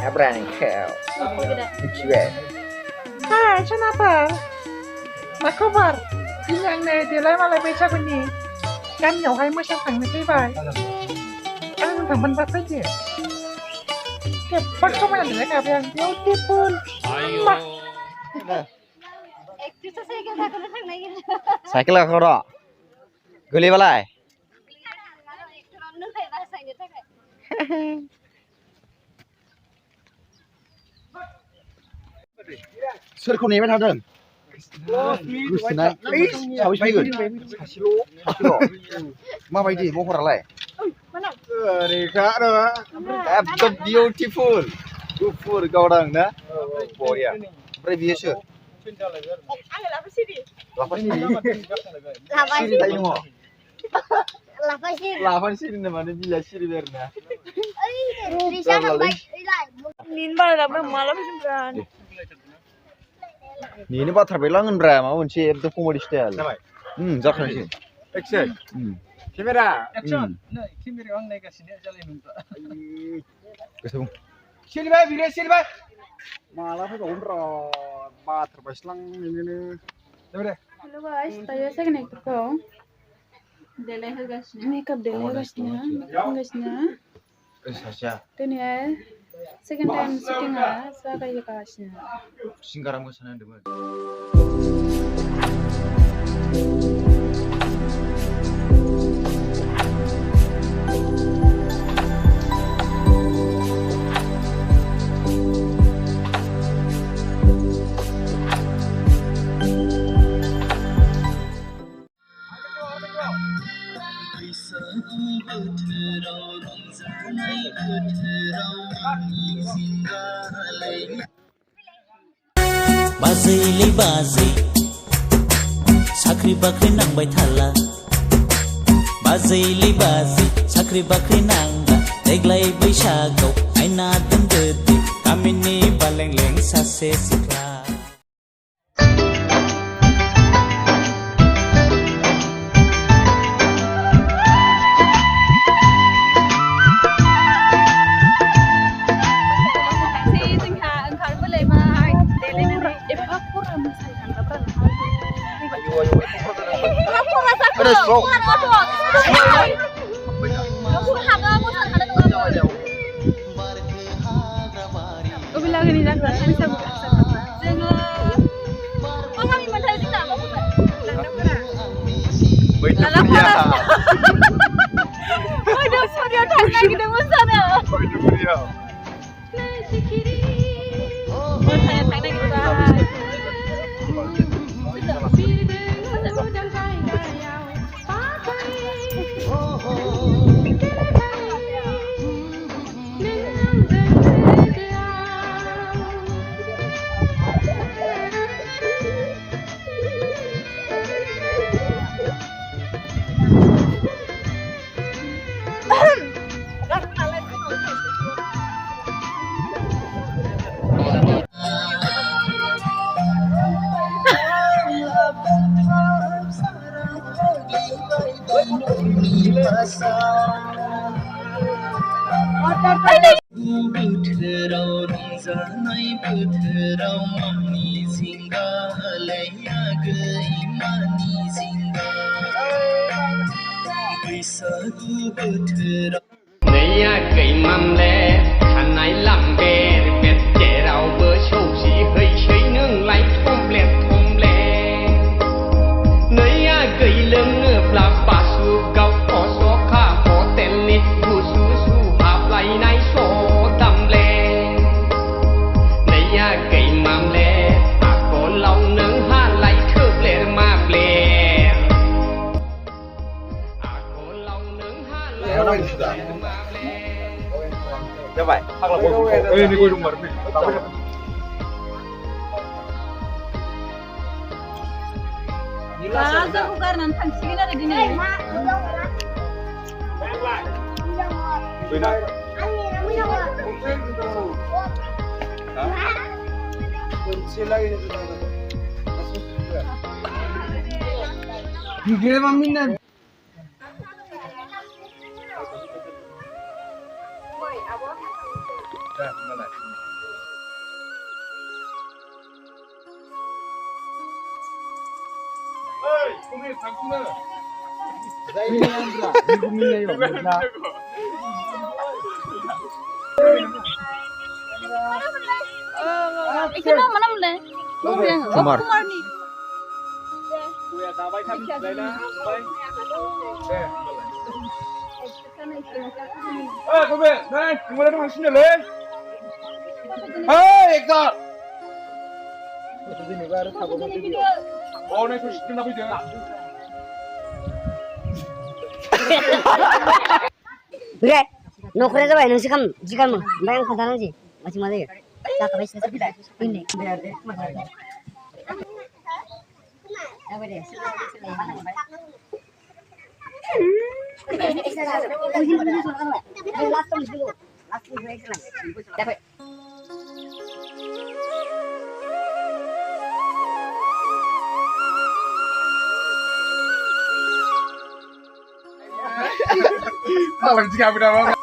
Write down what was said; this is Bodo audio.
Abraham Kel. Michigan. Hai, kenapa? मा खबर? गिनांनो देलाय मालाय बैसागुनि गामियावहाय मोसाखांनो फैबाय आं नोंथांमोनबा फैदो जोबोद समायना नुलायखाबाय आं बिउटिफुल मा साइकेल गाखो र' गोलैबालाय सोरखौ नेबाय थादों गोसोनाय साबै फैगोन सासेल' माबायदि महरालाय रैखा एकदम बिउटिफुल गुफुर गावदां ना बरिया ओमफ्राय बियो सोर लाफान सिरि माने बिलाइ सिरिबाय आरोना नेनो बाथारबायलां होनब्रा माबा मोनसे एकदम कमेडि स्टाइल जाखानोसै एक्सन केमेरा एक्सन नै केमेरायाव आं नायगासिनो जालायमोनब्रा गोसो सिरिबाय बिदिनो सिरिबाय माला फैबावगोन र' बाथारबायस्लां नेनो हेलो गाइस दायो सेकेन्ड एक्टरखौ देलायहोगासिनो मेकआप देलायहोगासिनो दिनैहाय सेकेन्ड टाइम शुटिंआ जागायगासिनो सिंगारा मोसानो होनदोंमोन बाजैलै बाजै साख्रि बाख्रि नांबाय थाला बाजैलै बाजै साख्रि बाख्रि नांबा देग्लाय बैसागआव आयना दोनदो दे गामिनि बालेंलें सासे सिख्ला बोथोराव रंजानाय बोथोराव मानि जिंगा लायागै मानि जिंगा बैसागु बोथोराव नैया गैमामले थानाय लाम्बेर बेट जेरावबो सौसि हैसै नोंलाय थमब्ले थमब्ले नैया गै लोङोब्ला बासुगाव असखा हटेलनि गुसु सुहाबलायनाय सदामले नैया गैमामले आखलाव नोंहालाय थोब्लेर माब्लेर आखलाव नोंहालाय जाबाय फाग्ला गय नै गय दंमारो नै जोंखौ गारनानै थांसिगोन आरो दिनै Ikan mana mulai? Kumar. Ni. Oke, nukernya coba nasi kamu, jika mau, bayang kata nasi, masih malu ya. Tak kau isi ini. Apa dia? Dapat. Kalau jika berapa?